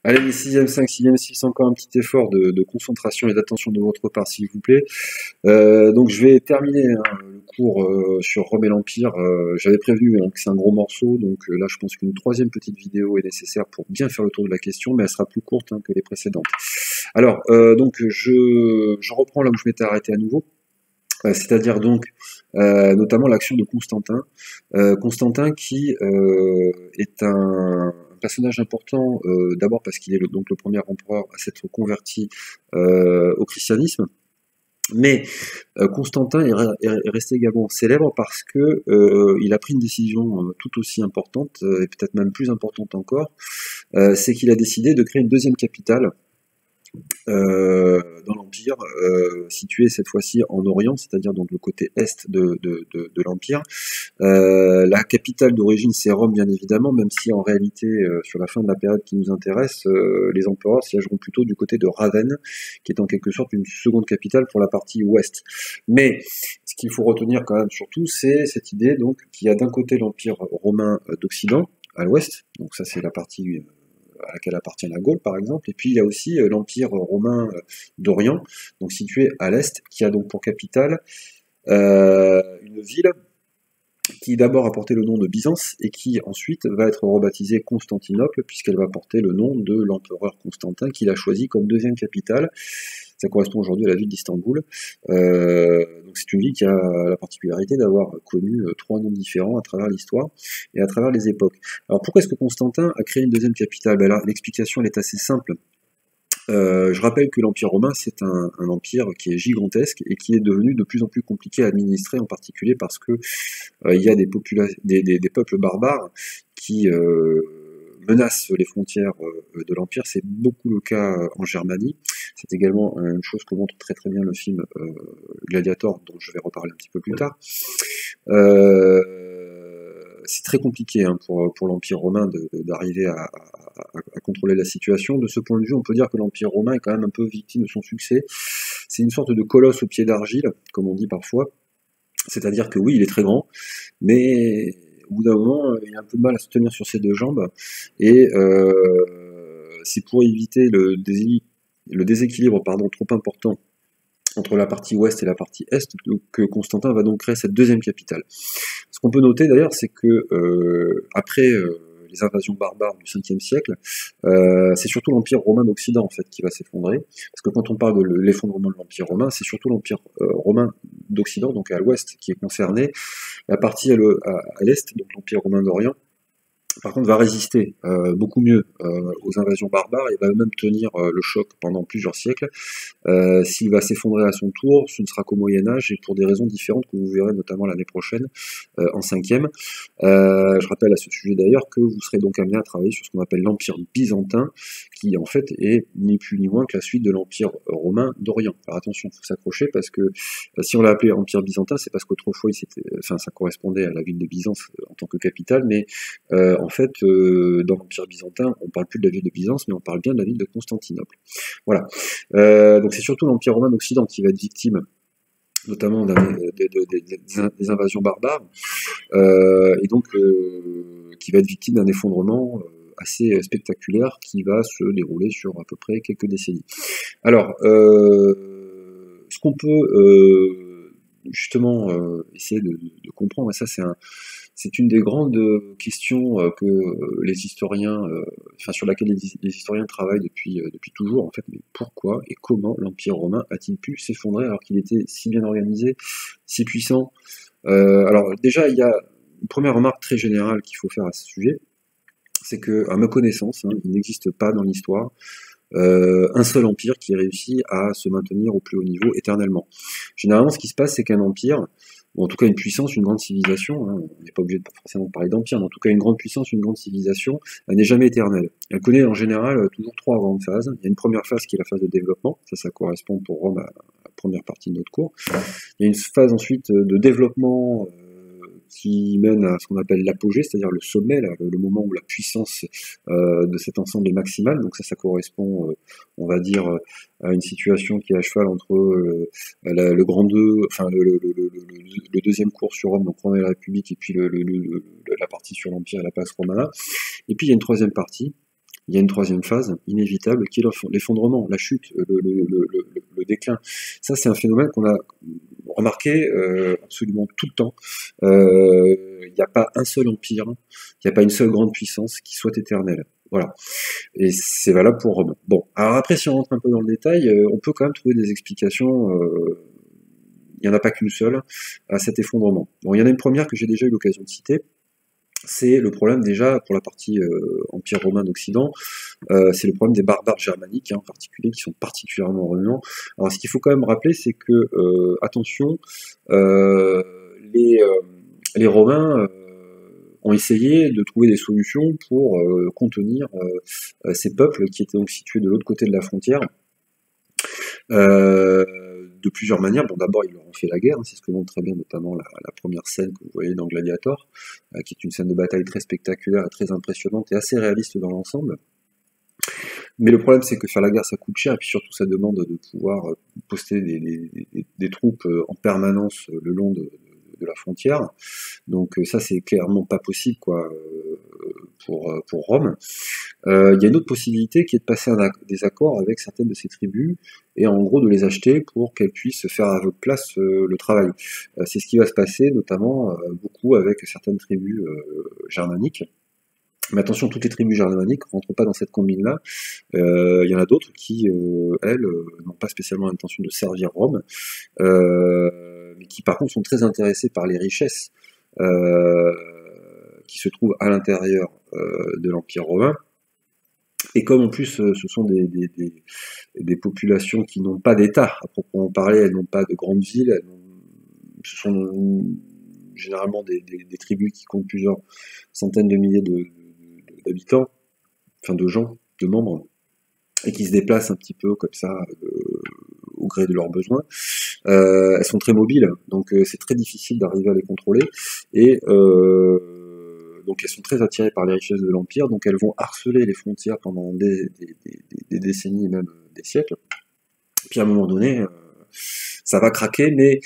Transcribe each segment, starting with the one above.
Allez, les 6e 5, 6e 6, encore un petit effort de concentration et d'attention de votre part, s'il vous plaît. Donc je vais terminer le cours sur Rome et l'Empire. J'avais prévenu que c'est un gros morceau, donc là je pense qu'une troisième petite vidéo est nécessaire pour bien faire le tour de la question, mais elle sera plus courte que les précédentes. Alors, donc je reprends là où je m'étais arrêté à nouveau. C'est-à-dire donc notamment l'action de Constantin. Constantin qui est un personnage important, d'abord parce qu'il est donc le premier empereur à s'être converti au christianisme, mais Constantin est resté également célèbre parce que il a pris une décision tout aussi importante, et peut-être même plus importante encore, c'est qu'il a décidé de créer une deuxième capitale dans l'Empire, situé cette fois-ci en Orient, c'est-à-dire donc le côté est de l'Empire. La capitale d'origine c'est Rome bien évidemment, même si en réalité sur la fin de la période qui nous intéresse, les empereurs siégeront plutôt du côté de Ravenne, qui est en quelque sorte une seconde capitale pour la partie ouest. Mais ce qu'il faut retenir quand même surtout, c'est cette idée donc qu'il y a d'un côté l'Empire romain d'Occident, à l'ouest, donc ça c'est la partie à laquelle appartient la Gaule par exemple, et puis il y a aussi l'Empire romain d'Orient, donc situé à l'est, qui a donc pour capitale une ville qui d'abord a porté le nom de Byzance et qui ensuite va être rebaptisée Constantinople, puisqu'elle va porter le nom de l'empereur Constantin qu'il a choisi comme deuxième capitale. Ça correspond aujourd'hui à la ville d'Istanbul. Donc c'est une ville qui a la particularité d'avoir connu trois noms différents à travers l'histoire et à travers les époques. Alors pourquoi est-ce que Constantin a créé une deuxième capitale? Ben là, l'explication elle est assez simple. Je rappelle que l'Empire romain, c'est un empire qui est gigantesque et qui est devenu de plus en plus compliqué à administrer, en particulier parce que il y a des peuples barbares qui menacent les frontières de l'Empire. C'est beaucoup le cas en Germanie. C'est également une chose que montre très très bien le film Gladiator, dont je vais reparler un petit peu plus tard. C'est très compliqué pour l'Empire romain d'arriver à contrôler la situation. De ce point de vue, on peut dire que l'Empire romain est quand même un peu victime de son succès. C'est une sorte de colosse au pied d'argile, comme on dit parfois. C'est-à-dire que oui, il est très grand, mais au bout d'un moment, il a un peu de mal à se tenir sur ses deux jambes. Et c'est pour éviter le déséquilibre trop important entre la partie ouest et la partie est que Constantin va donc créer cette deuxième capitale. Ce qu'on peut noter d'ailleurs, c'est que après les invasions barbares du 5e siècle, c'est surtout l'Empire romain d'Occident en fait qui va s'effondrer, parce que quand on parle de l'effondrement de l'Empire romain, c'est surtout l'Empire romain d'Occident, donc à l'ouest, qui est concerné. La partie à l'est, donc l'Empire romain d'Orient, par contre va résister beaucoup mieux aux invasions barbares et va même tenir le choc pendant plusieurs siècles. S'il va s'effondrer à son tour, ce ne sera qu'au Moyen-Âge et pour des raisons différentes que vous verrez notamment l'année prochaine en 5e. Je rappelle à ce sujet d'ailleurs que vous serez donc amené à travailler sur ce qu'on appelle l'Empire byzantin, qui en fait est ni plus ni moins que la suite de l'Empire romain d'Orient. Alors attention, il faut s'accrocher parce que si on l'a appelé Empire byzantin, c'est parce qu'autrefois ça correspondait à la ville de Byzance en tant que capitale, mais en fait dans l'Empire byzantin, on parle plus de la ville de Byzance, mais on parle bien de la ville de Constantinople. Voilà. Donc c'est surtout l'Empire romain d'Occident qui va être victime notamment des invasions barbares, et donc qui va être victime d'un effondrement assez spectaculaire qui va se dérouler sur à peu près quelques décennies. Alors, ce qu'on peut justement essayer de comprendre, et ça c'est une des grandes questions que les historiens, sur laquelle les historiens travaillent depuis toujours en fait. Mais pourquoi et comment l'Empire romain a-t-il pu s'effondrer alors qu'il était si bien organisé, si puissant? Alors déjà, il y a une première remarque très générale qu'il faut faire à ce sujet, c'est que, à ma connaissance, il n'existe pas dans l'histoire un seul empire qui réussit à se maintenir au plus haut niveau éternellement. Généralement, ce qui se passe, c'est qu'un empire, ou en tout cas une puissance, une grande civilisation, on n'est pas obligé de forcément parler d'empire, mais en tout cas une grande puissance, une grande civilisation, elle n'est jamais éternelle. Elle connaît en général toujours trois grandes phases. Il y a une première phase qui est la phase de développement, ça correspond pour Rome à la première partie de notre cours. Il y a une phase ensuite de développement qui mène à ce qu'on appelle l'apogée, c'est-à-dire le sommet, là, le moment où la puissance de cet ensemble est maximale. Donc ça correspond, on va dire, à une situation qui est à cheval entre le grand 2, enfin le deuxième cours sur Rome, donc Rome et la République, et puis la partie sur l'Empire et la Pax Romana. Et puis il y a une troisième partie, il y a une troisième phase inévitable qui est l'effondrement, la chute, le déclin. Ça, c'est un phénomène qu'on a remarqué absolument tout le temps. Il n'y a pas un seul empire, il n'y a pas une seule grande puissance qui soit éternelle. Voilà. Et c'est valable pour Rome. Bon, alors après, si on rentre un peu dans le détail, on peut quand même trouver des explications. Il n'y en a pas qu'une seule à cet effondrement. Bon, il y en a une première que j'ai déjà eu l'occasion de citer. C'est le problème déjà pour la partie Empire romain d'Occident, c'est le problème des barbares germaniques en particulier qui sont particulièrement remuants. Alors ce qu'il faut quand même rappeler, c'est que attention, les Romains ont essayé de trouver des solutions pour contenir ces peuples qui étaient donc situés de l'autre côté de la frontière. De plusieurs manières. Bon, d'abord, ils leur ont fait la guerre, hein, c'est ce que montre très bien notamment la première scène que vous voyez dans Gladiator, qui est une scène de bataille très spectaculaire et très impressionnante et assez réaliste dans l'ensemble. Mais le problème, c'est que faire la guerre, ça coûte cher, et puis surtout, ça demande de pouvoir poster des troupes en permanence le long de la frontière. Donc ça, c'est clairement pas possible, quoi, pour Rome. Il y a une autre possibilité qui est de passer des accords avec certaines de ces tribus et en gros de les acheter pour qu'elles puissent faire à votre place le travail. C'est ce qui va se passer notamment beaucoup avec certaines tribus germaniques. Mais attention, toutes les tribus germaniques ne rentrent pas dans cette combine-là. Il y en a d'autres qui, elles, n'ont pas spécialement l'intention de servir Rome, mais qui par contre sont très intéressées par les richesses qui se trouvent à l'intérieur de l'Empire romain. Et comme en plus ce sont des populations qui n'ont pas d'État à proprement parler, elles n'ont pas de grandes villes, ce sont généralement des tribus qui comptent plusieurs centaines de milliers d'habitants, enfin de gens, de membres, et qui se déplacent un petit peu comme ça au gré de leurs besoins. Elles sont très mobiles, donc c'est très difficile d'arriver à les contrôler, et donc elles sont très attirées par les richesses de l'Empire, donc elles vont harceler les frontières pendant des décennies, même des siècles. Puis à un moment donné, ça va craquer, mais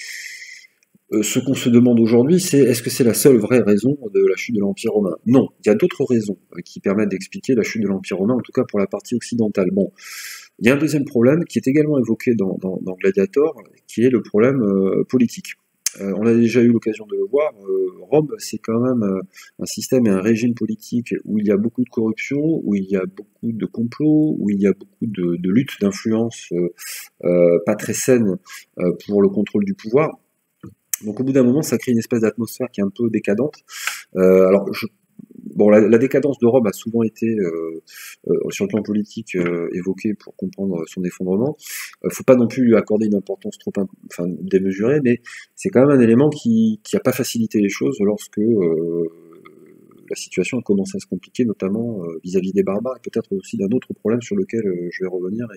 ce qu'on se demande aujourd'hui, c'est est-ce que c'est la seule vraie raison de la chute de l'Empire romain? Non, il y a d'autres raisons qui permettent d'expliquer la chute de l'Empire romain, en tout cas pour la partie occidentale. Bon, il y a un deuxième problème qui est également évoqué dans Gladiator, qui est le problème politique. On a déjà eu l'occasion de le voir, Rome, c'est quand même un système et un régime politique où il y a beaucoup de corruption, où il y a beaucoup de complots, où il y a beaucoup de luttes d'influence pas très saines pour le contrôle du pouvoir. Donc au bout d'un moment, ça crée une espèce d'atmosphère qui est un peu décadente. Alors, bon, la décadence de Rome a souvent été, sur le plan politique, évoquée pour comprendre son effondrement. Faut pas non plus lui accorder une importance trop démesurée, mais c'est quand même un élément qui a pas facilité les choses lorsque la situation a commencé à se compliquer, notamment vis-à-vis des barbares, et peut-être aussi d'un autre problème sur lequel je vais revenir,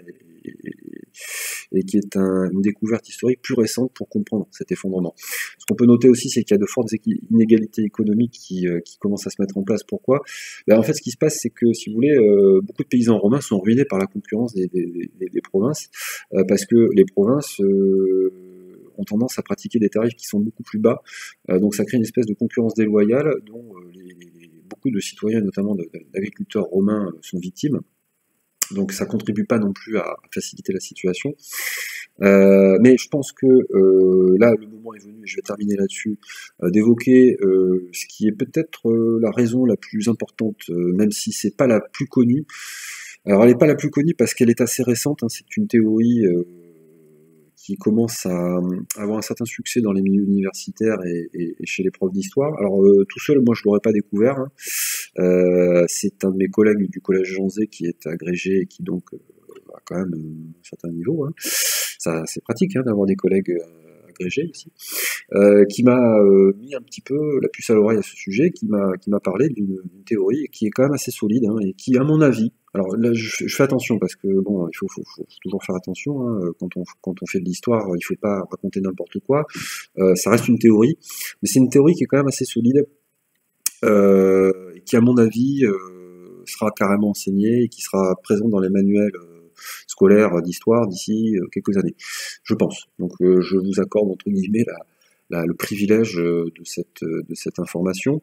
et qui est une découverte historique plus récente pour comprendre cet effondrement. Ce qu'on peut noter aussi, c'est qu'il y a de fortes inégalités économiques qui commencent à se mettre en place. Pourquoi ? En fait, ce qui se passe, c'est que, si vous voulez, beaucoup de paysans romains sont ruinés par la concurrence des provinces, parce que les provinces ont tendance à pratiquer des tarifs qui sont beaucoup plus bas, donc ça crée une espèce de concurrence déloyale dont beaucoup de citoyens, notamment d'agriculteurs romains, sont victimes. Donc ça contribue pas non plus à faciliter la situation. Mais je pense que là, le moment est venu, et je vais terminer là-dessus, d'évoquer ce qui est peut-être la raison la plus importante, même si c'est pas la plus connue. Alors elle n'est pas la plus connue parce qu'elle est assez récente, hein, c'est une théorie qui commence à avoir un certain succès dans les milieux universitaires et chez les profs d'histoire. Alors tout seul, moi je l'aurais pas découvert, hein. C'est un de mes collègues du collège Jean Zay qui est agrégé et qui donc a quand même un certain niveau, hein. Ça, c'est pratique, hein, d'avoir des collègues agrégés ici, qui m'a mis un petit peu la puce à l'oreille à ce sujet, qui m'a parlé d'une théorie qui est quand même assez solide, hein, et qui, à mon avis, alors là je fais attention parce que bon, il faut toujours faire attention, hein, quand on fait de l'histoire, il faut pas raconter n'importe quoi, ça reste une théorie, mais c'est une théorie qui est quand même assez solide, qui à mon avis sera carrément enseignée et qui sera présente dans les manuels scolaires d'histoire d'ici quelques années, je pense. Donc je vous accorde entre guillemets le privilège de cette information.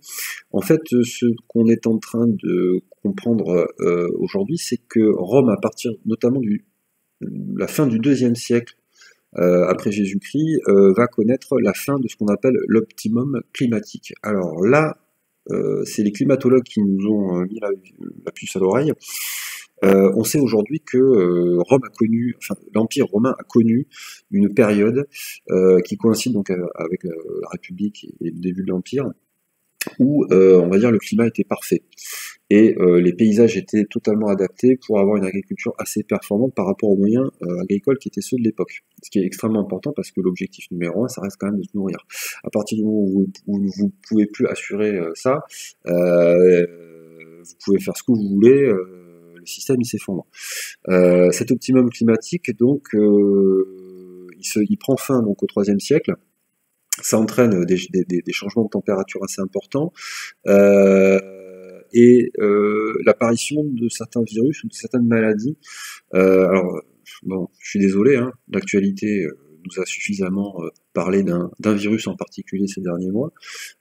En fait, ce qu'on est en train de comprendre aujourd'hui, c'est que Rome, à partir notamment la fin du IIe siècle après Jésus-Christ, va connaître la fin de ce qu'on appelle l'optimum climatique. Alors là, c'est les climatologues qui nous ont mis la puce à l'oreille. On sait aujourd'hui que l'Empire romain a connu une période qui coïncide donc avec la République et le début de l'Empire, où on va dire le climat était parfait et les paysages étaient totalement adaptés pour avoir une agriculture assez performante par rapport aux moyens agricoles qui étaient ceux de l'époque. Ce qui est extrêmement important parce que l'objectif numéro un, ça reste quand même de se nourrir. À partir du moment où vous ne pouvez plus assurer ça, vous pouvez faire ce que vous voulez, le système il s'effondre. Cet optimum climatique, donc, il prend fin donc au IIIe siècle. Ça entraîne des changements de température assez importants. Et l'apparition de certains virus ou de certaines maladies. Alors, bon, je suis désolé, hein, l'actualité nous a suffisamment parlé d'un virus en particulier ces derniers mois,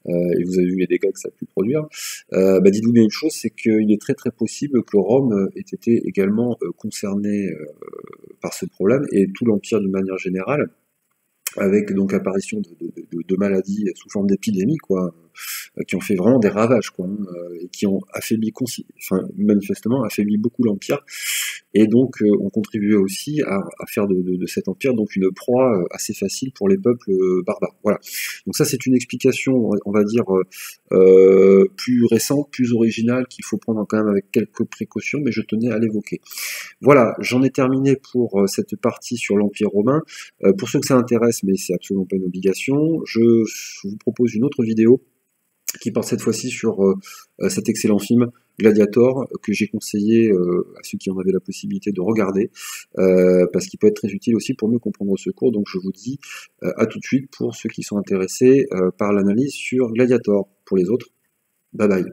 et vous avez vu les dégâts que ça a pu produire. Dites-vous bien une chose, c'est qu'il est très très possible que Rome ait été également concerné par ce problème, et tout l'Empire d'une manière générale, avec donc apparition de maladies sous forme d'épidémies, quoi, qui ont fait vraiment des ravages, quoi, et qui ont manifestement affaibli beaucoup l'Empire, et donc ont contribué aussi à faire de cet empire donc une proie assez facile pour les peuples barbares. Voilà. Donc ça, c'est une explication, on va dire, plus récente, plus originale, qu'il faut prendre quand même avec quelques précautions, mais je tenais à l'évoquer. Voilà, j'en ai terminé pour cette partie sur l'Empire romain. Pour ceux que ça intéresse, mais c'est absolument pas une obligation, je vous propose une autre vidéo qui porte cette fois-ci sur cet excellent film Gladiator, que j'ai conseillé à ceux qui en avaient la possibilité de regarder, parce qu'il peut être très utile aussi pour mieux comprendre ce cours. Donc je vous dis à tout de suite pour ceux qui sont intéressés par l'analyse sur Gladiator. Pour les autres, bye bye.